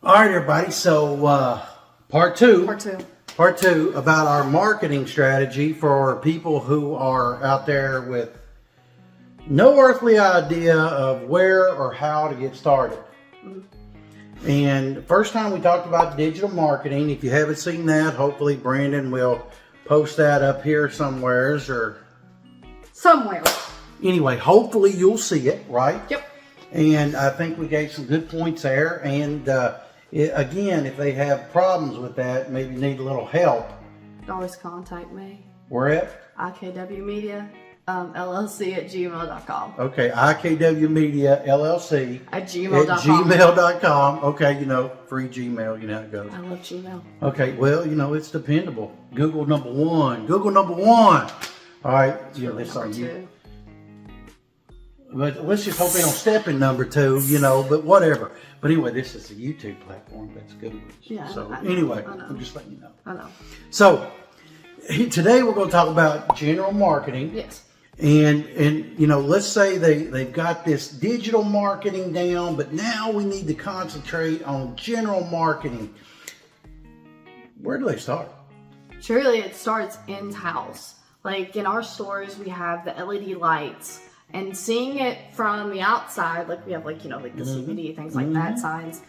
All right, everybody. So, part two about our marketing strategy for people who are out there with no earthly idea of where or how to get started. And the first time we talked about digital marketing. If you haven't seen that, hopefully Brandon will post that up here somewhere or somewhere. Anyway, hopefully you'll see it, right? Yep. And I think we gave some good points there. And again, if they have problems with that, maybe need a little help, Always contact me. Where at? IKW Media LLC at gmail.com. Okay, IKW Media LLC at gmail.com. gmail.com. Okay, free Gmail, you know how it goes. I love Gmail. Okay, well, it's dependable. Google number one. All right, this on you. But let's just hope they don't step in number two, but whatever. But anyway, this is a YouTube platform. That's Google. Yeah. So anyway, I'm just letting you know. I know. So today we're going to talk about general marketing. Yes. And let's say they've got this digital marketing down, but now we need to concentrate on general marketing. Where do they start? Surely it starts in-house. Like in our stores, we have the LED lights. And seeing it from the outside, like we have the CBD, things like that, signs.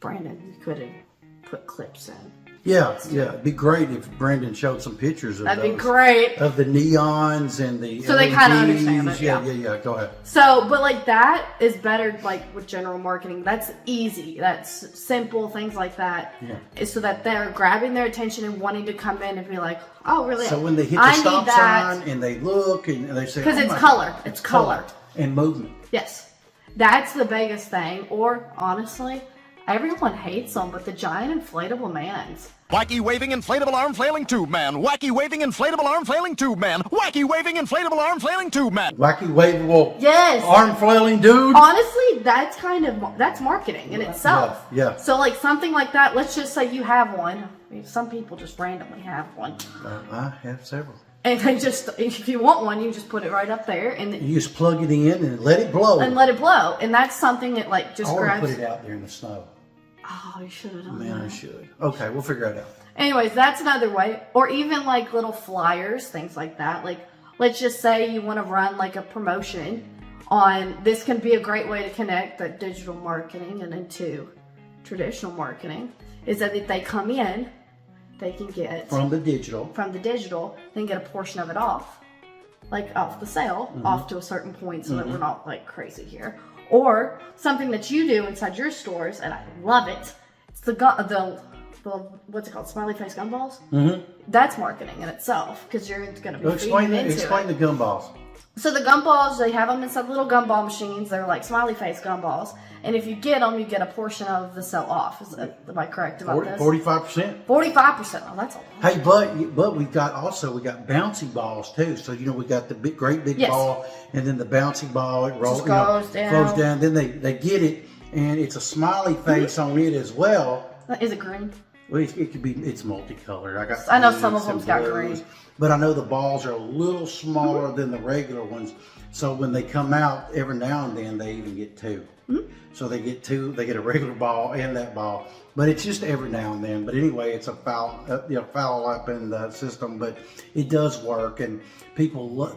Brandon, you could have put clips in. Yeah. It'd be great if Brandon showed some pictures of That'd be great. Of the neons and the so LEDs. They kind of understand it. Yeah. Go ahead. So, but that is better with general marketing. That's easy. That's simple, things like that. Yeah. So that they're grabbing their attention and wanting to come in and be like, oh, really? So when they hit the stop sign and they look and they say, because it's color. It's color. And movement. Yes. That's the biggest thing. Or honestly, everyone hates them, but the giant inflatable mans. Wacky waving inflatable arm flailing tube man. Wacky waving inflatable arm flailing tube man. Wacky waving inflatable arm flailing tube man. Wacky wavable yes. arm flailing dude. Honestly, that's marketing in itself. Yeah. So something like that, let's just say you have one. I mean, some people just randomly have one. I have several. And they if you want one, you just put it right up there. And you just plug it in and let it blow. And that's something that just grabs. I want to put it out there in the snow. Oh, you should have done that. Man, I should. Okay, we'll figure it out. Anyways, that's another way. Or even little flyers, things like that. Let's just say you want to run a promotion on, this can be a great way to connect the digital marketing and into traditional marketing, is that if they come in, they can get from the digital, they can get a portion of it off, off the sale, off to a certain point, so that we're not crazy here. Or something that you do inside your stores, and I love it. It's the what's it called? Smiley face gumballs. That's marketing in itself because you're going to be explain the gumballs. So the gumballs, they have them inside little gumball machines. They're like smiley face gumballs. And if you get them, you get a portion of the sell off. Am I correct about this? 45%. 45%. Oh, that's a lot. Hey, but we got bouncy balls too. So we got the great big ball, and then the bouncy ball it rolls goes down. Then they get it, and it's a smiley face on it as well. Is it green? Well, it could be. It's multicolored. I know some of them's got green. But I know the balls are a little smaller than the regular ones. So when they come out, every now and then they even get two. So they get two. They get a regular ball and that ball. But it's just every now and then. But anyway, it's a foul up in the system. But it does work, and people will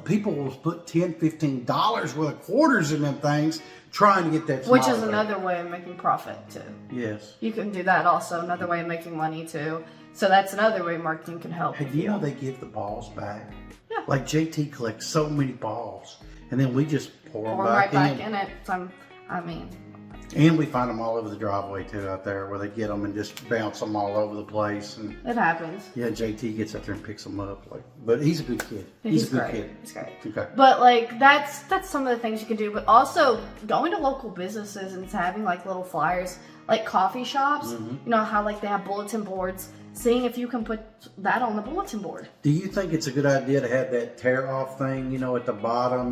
put $10, $15 worth of quarters in them things, trying to get that. Which is another way of making profit too. Yes. You can do that also. Another way of making money too. So that's another way marketing can help. Hey, do you know they give the balls back? Yeah. Like JT collects so many balls, and then we just pour them right back in it. And we find them all over the driveway too, out there where they get them and just bounce them all over the place. And it happens. Yeah, JT gets up there and picks them up. But he's a good kid. He's a good kid. He's great. Okay. But that's some of the things you can do. But also going to local businesses and having little flyers, like coffee shops. You know how they have bulletin boards. Seeing if you can put that on the bulletin board. Do you think it's a good idea to have that tear off thing, at the bottom,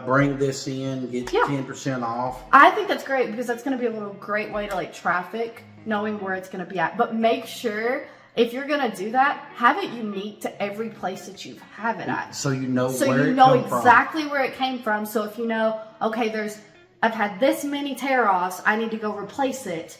bring this in, get 10% off? I think that's great because that's going to be a great way to traffic, knowing where it's going to be at. But make sure if you're going to do that, have it unique to every place that you have it at. So you know exactly where it came from. So if okay, I've had this many tear offs, I need to go replace it.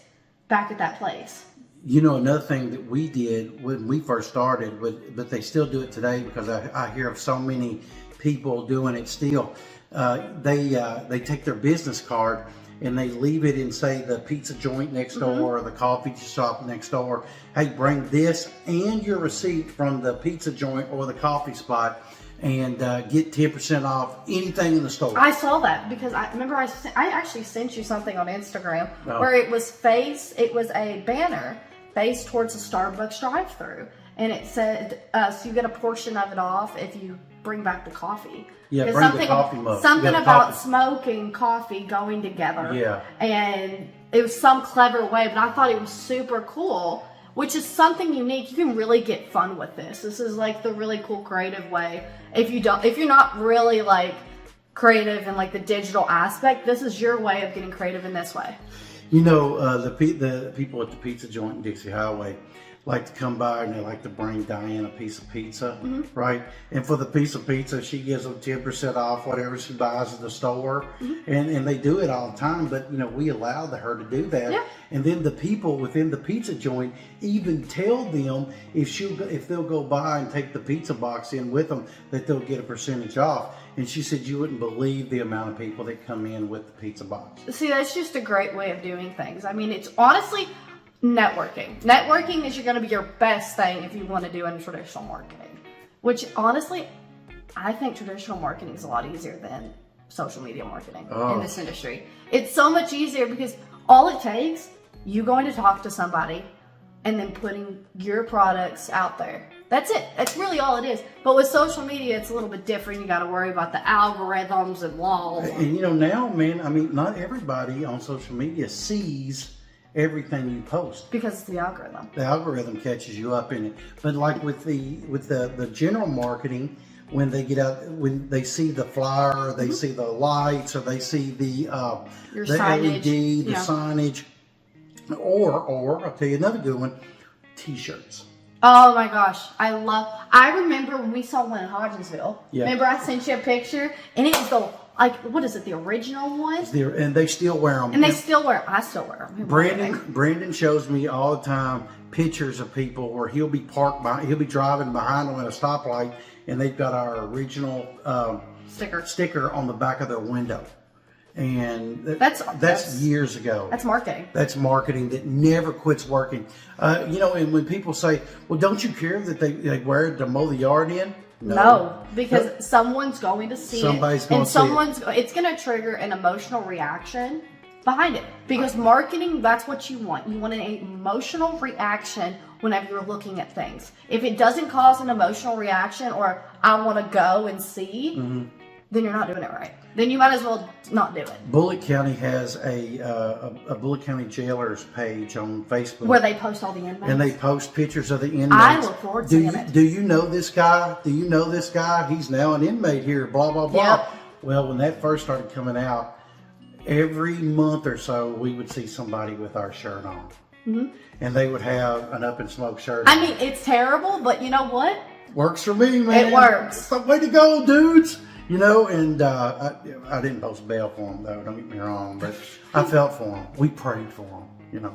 back at that place. You know, another thing that we did when we first started, but they still do it today because I hear of so many people doing it still. They take their business card and they leave it in, say, the pizza joint next door or the coffee shop next door. Hey, bring this and your receipt from the pizza joint or the coffee spot and get 10% off anything in the store. I saw that because I remember I actually sent you something on Instagram where it was a banner faced towards the Starbucks drive-thru, and it said so you get a portion of it off if you bring back the coffee. Yeah, bring the coffee mug. Something about smoke and coffee going together. Yeah. And it was some clever way, but I thought it was super cool, which is something unique. You can really get fun with this. This is like the really cool creative way. If you're not really like creative in like the digital aspect, this is your way of getting creative in this way. You know, the people at the pizza joint in Dixie Highway like to come by and they like to bring Diane a piece of pizza, right? And for the piece of pizza, she gives them 10% off whatever she buys at the store. And they do it all the time, but you know, we allow her to do that. Yeah. And then the people within the pizza joint even tell them if they'll go by and take the pizza box in with them, that they'll get a percentage off. And she said you wouldn't believe the amount of people that come in with the pizza box. See, that's just a great way of doing things. I mean, it's honestly networking. Networking is going to be your best thing if you want to do in traditional marketing. Which, honestly, I think traditional marketing is a lot easier than social media marketing in this industry. It's so much easier because all it takes, you going to talk to somebody and then putting your products out there. That's it. That's really all it is. But with social media, it's a little bit different. You got to worry about the algorithms and laws. And you know, now, man, I mean, not everybody on social media sees everything you post because it's the algorithm. The algorithm catches you up in it. But like with the general marketing, when they get out, when they see the flyer, or they see the lights, or they see the signage. LED, the signage, or I'll tell you another good one, T-shirts. Oh my gosh, I remember when we saw one in Hodgensville. Yeah. Remember I sent you a picture and it was what is it, the original one? And they still wear them. And I still wear them. Brandon shows me all the time pictures of people where he'll be driving behind them at a stoplight and they've got our original sticker on the back of their window. And that's years ago. That's marketing. That's marketing that never quits working. You know, and when people say, well, don't you care that they wear it to mow the yard in? No, because someone's going to see Somebody's it. going And to see it. It's going to trigger an emotional reaction behind it. Because marketing, that's what you want. You want an emotional reaction whenever you're looking at things. If it doesn't cause an emotional reaction or I want to go and see, then you're not doing it right. Then you might as well not do it. Bullitt County has a Bullitt County Jailers page on Facebook where they post all the inmates. And they post pictures of the inmates. I look forward to seeing it. Do you know this guy? Do you know this guy? He's now an inmate here, blah, blah, blah. Yep. Well, when that first started coming out, every month or so, we would see somebody with our shirt on. And they would have an Up in Smoke shirt on. I mean, it's terrible, but you know what? Works for me, man. It works. Way to go, dudes. You know, and I didn't post bail for them, though, don't get me wrong, but I felt for them. We prayed for them, you know.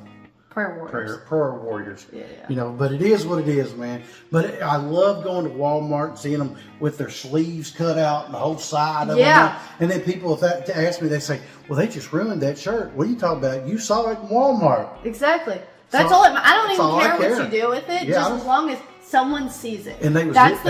Prayer warriors. Prayer warriors. Yeah. You know, but it is what it is, man. But I love going to Walmart and seeing them with their sleeves cut out and the whole side of them. And then people, if to ask me, they say, well, they just ruined that shirt. What are you talking about? You saw it in Walmart. Exactly. That's all. I don't even care what you do with it, Yeah, just as long as someone sees it. And they lift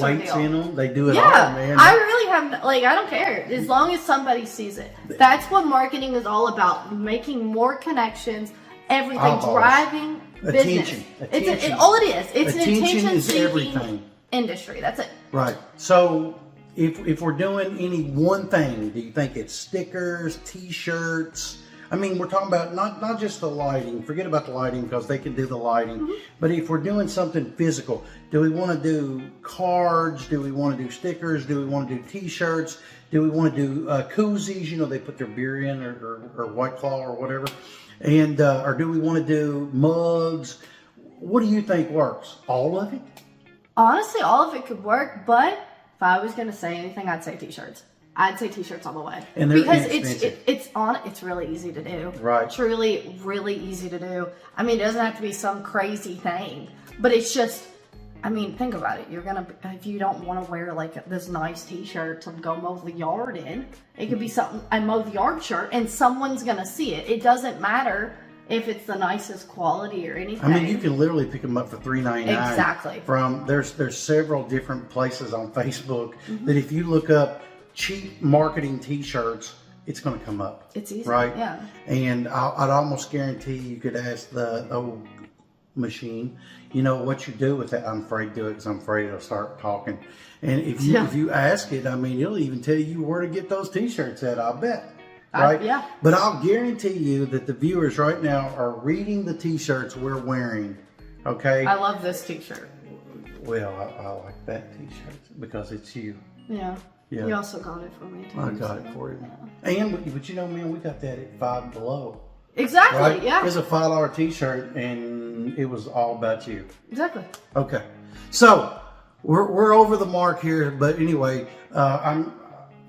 weights in them. They do it all, man. I really have, I don't care. As long as somebody sees it. That's what marketing is all about. Making more connections, everything, driving business. Attention. All it is. It's an attention is attention-seeking everything. industry. That's it. Right. So if we're doing any one thing, do you think it's stickers, T-shirts? I mean, we're talking about not just the lighting. Forget about the lighting because they can do the lighting. But if we're doing something physical, do we want to do cards? Do we want to do stickers? Do we want to do T-shirts? Do we want to do koozies? You know, they put their beer in or White Claw or whatever. And or do we want to do mugs? What do you think works? All of it? Honestly, all of it could work. But if I was going to say anything, I'd say T-shirts. I'd say t-shirts all the way. And they're because inexpensive. it's really easy to do. Right. Truly, really easy to do. I mean, it doesn't have to be some crazy thing, but it's just, I mean, think about it. You're gonna, if you don't want to wear like this nice t-shirt to go mow the yard in, it could be something, I mow the yard shirt, and someone's gonna see it. It doesn't matter if it's the nicest quality or anything. I mean, you can literally pick them up for $3.99. Exactly. From there's several different places on Facebook that if you look up cheap marketing T-shirts, it's going to come up. It's easy, right? yeah. And I'd almost guarantee you could ask the old machine, you know, what you do with that. I'm afraid to do it because I'm afraid it'll start talking. And if you ask it, I mean, it'll even tell you where to get those T-shirts at. I'll bet. Right? Yeah. But I'll guarantee you that the viewers right now are reading the T-shirts we're wearing. Okay. I love this t-shirt. Well, I like that T-shirt because it's you. Yeah. Yeah. You also got it for me too. I got it for you. And but you know, man, we got that at Five Below. Exactly. Right? Yeah. It's a $5 T-shirt, and it was all about you. Exactly. Okay. So we're over the mark here, but anyway,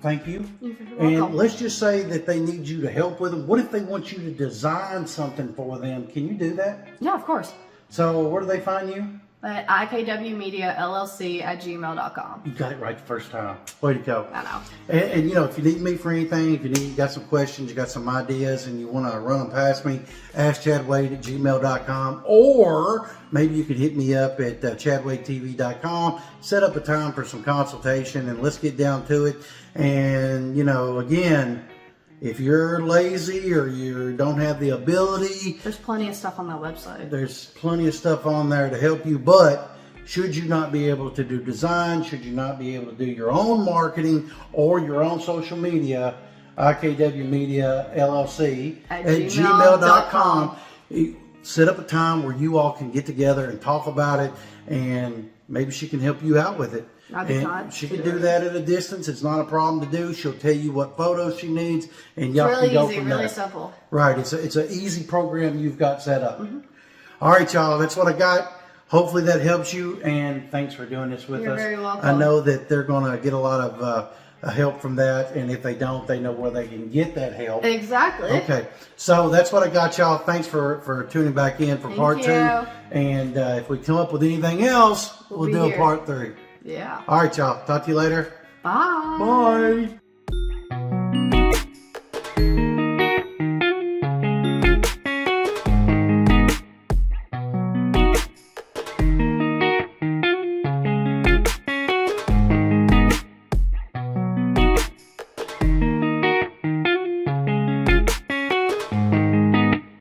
thank you. You're And welcome. let's just say that they need you to help with them. What if they want you to design something for them? Can you do that? Yeah, of course. So where do they find you? At ikwmediallc@gmail.com. You got it right the first time. Way to go. I know. And you know, if you need me for anything, if you got some questions, you got some ideas, and you want to run them past me, ask chadwade@gmail.com, or maybe you could hit me up at chadwadetv.com, set up a time for some consultation, and let's get down to it. And, you know, again, if you're lazy or you don't have the ability, There's plenty of stuff on that website. there's plenty of stuff on there to help you. But should you not be able to do design, should you not be able to do your own marketing or your own social media, IKW Media LLC At at gmail.com. gmail.com. Set up a time where you all can get together and talk about it, and maybe she can help you out with it. I'd be And glad she to can do do it. that at a distance. It's not a problem to do. She'll tell you what photos she needs, and y'all Really can go easy, from really there. simple. Right. It's an easy program you've got set up. All right, y'all. That's what I got. Hopefully that helps you, and thanks for doing this with You're us. very welcome. I know that they're going to get a lot of help from that, and if they don't, they know where they can get that help. Exactly. Okay, so that's what I got, y'all. Thanks for tuning back in for part Thank 2. you. And if we come up with anything else, we'll be do here. a part 3. Yeah. All right, y'all. Talk to you later. Bye. Bye.